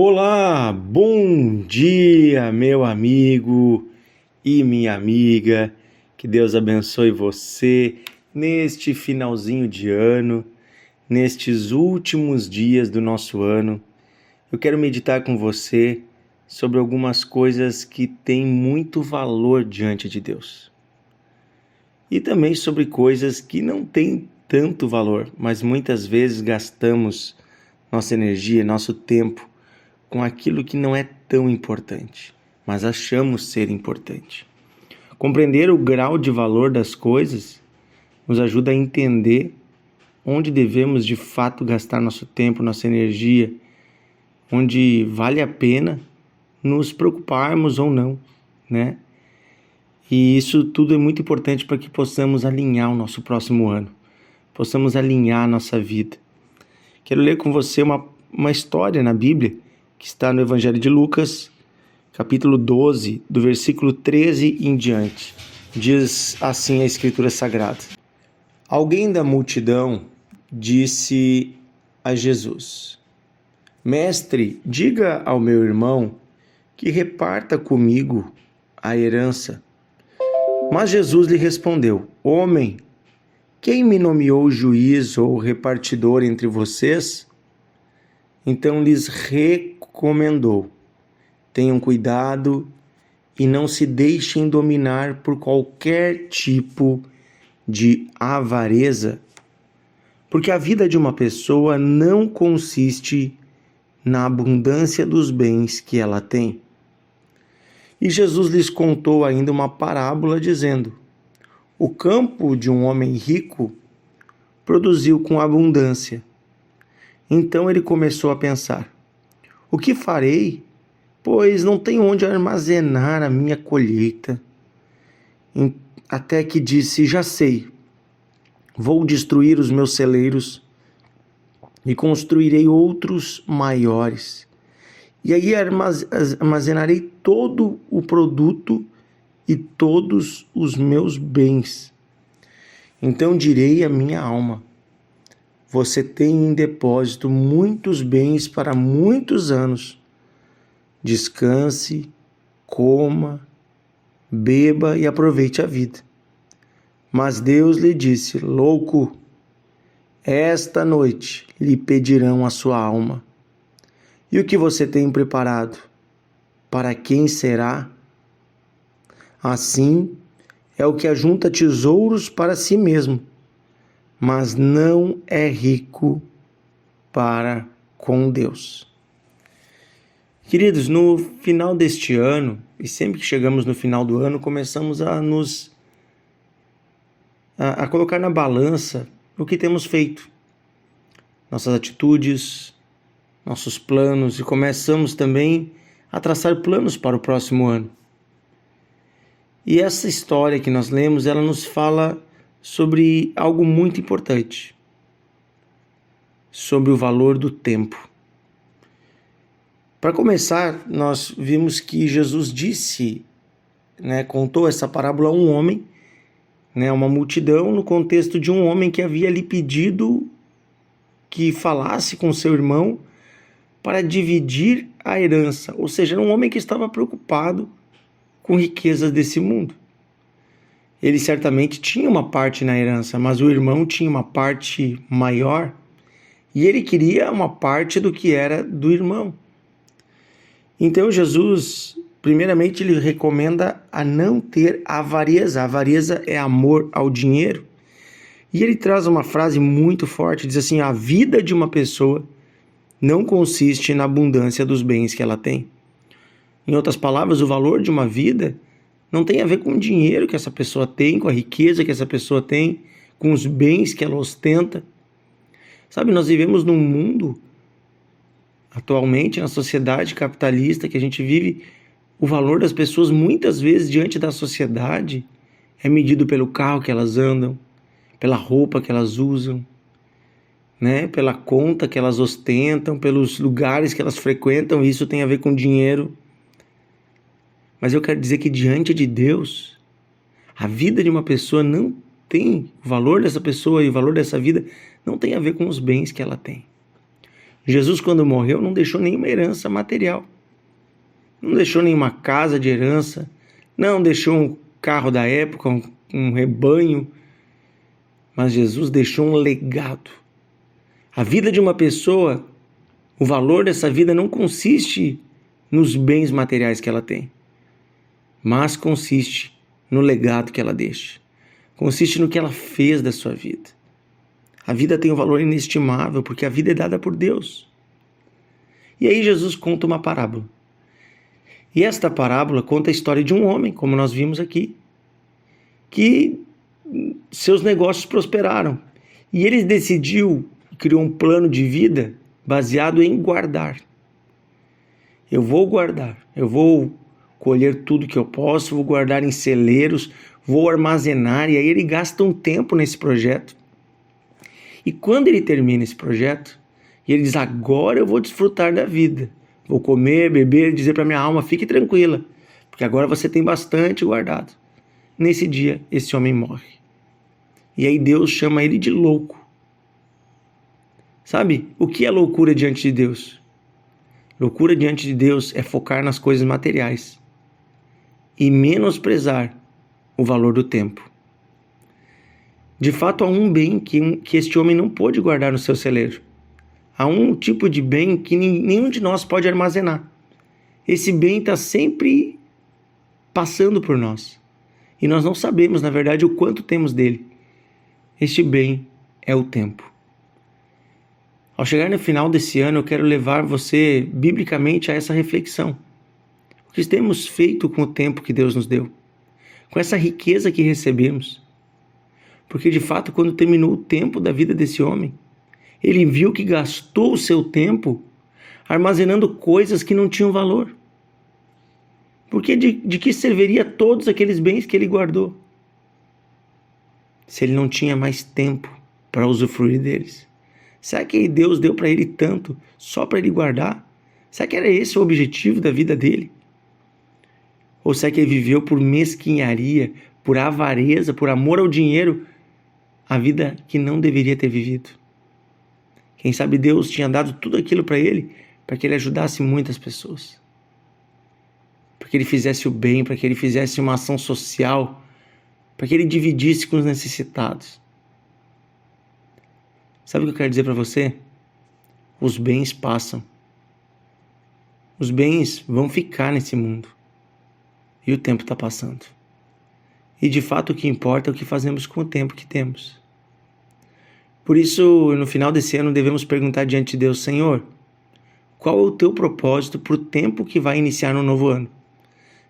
Olá, bom dia, meu amigo e minha amiga. Que Deus abençoe você neste finalzinho de ano, nestes últimos dias do nosso ano. Eu quero meditar com você sobre algumas coisas que têm muito valor diante de Deus. E também sobre coisas que não têm tanto valor, mas muitas vezes gastamos nossa energia, nosso tempo com aquilo que não é tão importante, mas achamos ser importante. Compreender o grau de valor das coisas nos ajuda a entender onde devemos de fato gastar nosso tempo, nossa energia, onde vale a pena nos preocuparmos ou não, né? E isso tudo é muito importante para que possamos alinhar o nosso próximo ano, possamos alinhar a nossa vida. Quero ler com você uma história na Bíblia que está no Evangelho de Lucas, capítulo 12, do versículo 13 em diante. Diz assim a Escritura Sagrada: Alguém da multidão disse a Jesus: Mestre, diga ao meu irmão que reparta comigo a herança. Mas Jesus lhe respondeu: Homem, quem me nomeou juiz ou repartidor entre vocês? Então lhes recomendou: tenham cuidado e não se deixem dominar por qualquer tipo de avareza, porque a vida de uma pessoa não consiste na abundância dos bens que ela tem. E Jesus lhes contou ainda uma parábola dizendo: o campo de um homem rico produziu com abundância. Então ele começou a pensar: o que farei? Pois não tenho onde armazenar a minha colheita. Até que disse: já sei, vou destruir os meus celeiros e construirei outros maiores. E aí armazenarei todo o produto e todos os meus bens. Então direi à minha alma: você tem em depósito muitos bens para muitos anos. Descanse, coma, beba e aproveite a vida. Mas Deus lhe disse: louco, esta noite lhe pedirão a sua alma. E o que você tem preparado? Para quem será? Assim é o que ajunta tesouros para si mesmo, mas não é rico para com Deus. Queridos, no final deste ano, e sempre que chegamos no final do ano, começamos a colocar na balança o que temos feito, nossas atitudes, nossos planos, e começamos também a traçar planos para o próximo ano. E essa história que nós lemos, ela nos fala sobre algo muito importante, sobre o valor do tempo. Para começar, nós vimos que Jesus disse, contou essa parábola a um homem, uma multidão, no contexto de um homem que havia lhe pedido que falasse com seu irmão para dividir a herança. Ou seja, era um homem que estava preocupado com riquezas desse mundo. Ele certamente tinha uma parte na herança, mas o irmão tinha uma parte maior e ele queria uma parte do que era do irmão. Então Jesus, primeiramente, ele recomenda a não ter avareza. A avareza é amor ao dinheiro. E ele traz uma frase muito forte, diz assim: a vida de uma pessoa não consiste na abundância dos bens que ela tem. Em outras palavras, o valor de uma vida não tem a ver com o dinheiro que essa pessoa tem, com a riqueza que essa pessoa tem, com os bens que ela ostenta. Sabe, nós vivemos num mundo, atualmente, na sociedade capitalista que a gente vive, o valor das pessoas, muitas vezes, diante da sociedade, é medido pelo carro que elas andam, pela roupa que elas usam, pela conta que elas ostentam, pelos lugares que elas frequentam. Isso tem a ver com dinheiro. Mas eu quero dizer que diante de Deus, a vida de uma pessoa não tem, o valor dessa pessoa e o valor dessa vida não tem a ver com os bens que ela tem. Jesus, quando morreu, não deixou nenhuma herança material. Não deixou nenhuma casa de herança. Não deixou um carro da época, um rebanho. Mas Jesus deixou um legado. A vida de uma pessoa, o valor dessa vida não consiste nos bens materiais que ela tem, mas consiste no legado que ela deixa. Consiste no que ela fez da sua vida. A vida tem um valor inestimável, porque a vida é dada por Deus. E aí Jesus conta uma parábola. E esta parábola conta a história de um homem, como nós vimos aqui, que seus negócios prosperaram. E ele criou um plano de vida baseado em guardar. Eu vou guardar, eu vou colher tudo que eu posso, vou guardar em celeiros, vou armazenar. E aí ele gasta um tempo nesse projeto. E quando ele termina esse projeto, ele diz: agora eu vou desfrutar da vida. Vou comer, beber, dizer para minha alma: fique tranquila, porque agora você tem bastante guardado. Nesse dia, esse homem morre. E aí Deus chama ele de louco. Sabe, o que é loucura diante de Deus? Loucura diante de Deus é focar nas coisas materiais e menosprezar o valor do tempo. De fato, há um bem que este homem não pôde guardar no seu celeiro. Há um tipo de bem que nenhum de nós pode armazenar. Esse bem está sempre passando por nós. E nós não sabemos, na verdade, o quanto temos dele. Este bem é o tempo. Ao chegar no final desse ano, eu quero levar você, biblicamente, a essa reflexão. O que temos feito com o tempo que Deus nos deu? Com essa riqueza que recebemos? Porque, de fato, quando terminou o tempo da vida desse homem, ele viu que gastou o seu tempo armazenando coisas que não tinham valor. Porque de que serviria todos aqueles bens que ele guardou, se ele não tinha mais tempo para usufruir deles? Será que Deus deu para ele tanto só para ele guardar? Será que era esse o objetivo da vida dele? Ou será que ele viveu por mesquinharia, por avareza, por amor ao dinheiro, a vida que não deveria ter vivido? Quem sabe Deus tinha dado tudo aquilo para ele ele ajudasse muitas pessoas, para que ele fizesse o bem, para que ele fizesse uma ação social, para que ele dividisse com os necessitados. Sabe o que eu quero dizer para você? Os bens passam. Os bens vão ficar nesse mundo. E o tempo está passando. E de fato o que importa é o que fazemos com o tempo que temos. Por isso, no final desse ano, devemos perguntar diante de Deus: Senhor, qual é o teu propósito para o tempo que vai iniciar no novo ano?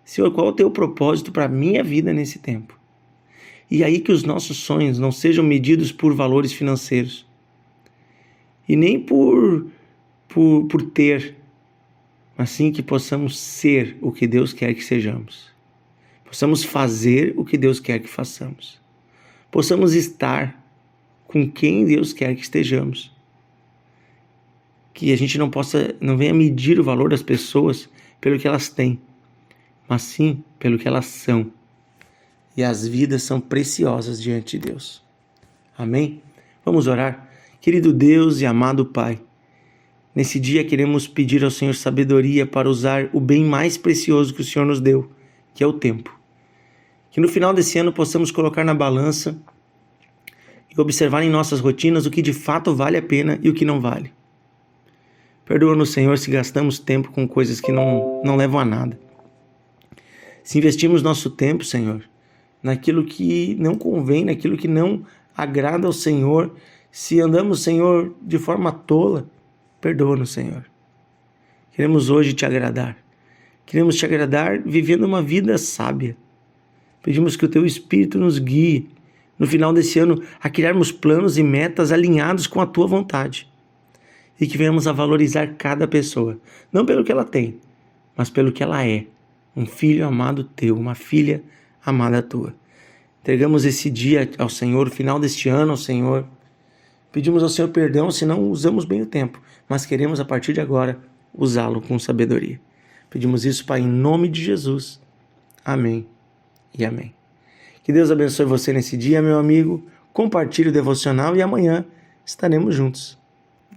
Senhor, qual é o teu propósito para a minha vida nesse tempo? E aí que os nossos sonhos não sejam medidos por valores financeiros. E nem por ter, mas sim que possamos ser o que Deus quer que sejamos. Possamos fazer o que Deus quer que façamos. Possamos estar com quem Deus quer que estejamos. Que a gente não venha medir o valor das pessoas pelo que elas têm, mas sim pelo que elas são. E as vidas são preciosas diante de Deus. Amém? Vamos orar? Querido Deus e amado Pai, nesse dia queremos pedir ao Senhor sabedoria para usar o bem mais precioso que o Senhor nos deu, que é o tempo. Que no final desse ano possamos colocar na balança e observar em nossas rotinas o que de fato vale a pena e o que não vale. Perdoa-nos, Senhor, se gastamos tempo com coisas que não levam a nada. Se investimos nosso tempo, Senhor, naquilo que não convém, naquilo que não agrada ao Senhor, se andamos, Senhor, de forma tola, perdoa-nos, Senhor. Queremos hoje te agradar. Queremos te agradar vivendo uma vida sábia. Pedimos que o teu Espírito nos guie, no final desse ano, a criarmos planos e metas alinhados com a tua vontade. E que venhamos a valorizar cada pessoa, não pelo que ela tem, mas pelo que ela é. Um filho amado teu, uma filha amada tua. Entregamos esse dia ao Senhor, o final deste ano ao Senhor. Pedimos ao Senhor perdão se não usamos bem o tempo, mas queremos a partir de agora usá-lo com sabedoria. Pedimos isso, Pai, em nome de Jesus. Amém e amém. Que Deus abençoe você nesse dia, meu amigo. Compartilhe o devocional e amanhã estaremos juntos.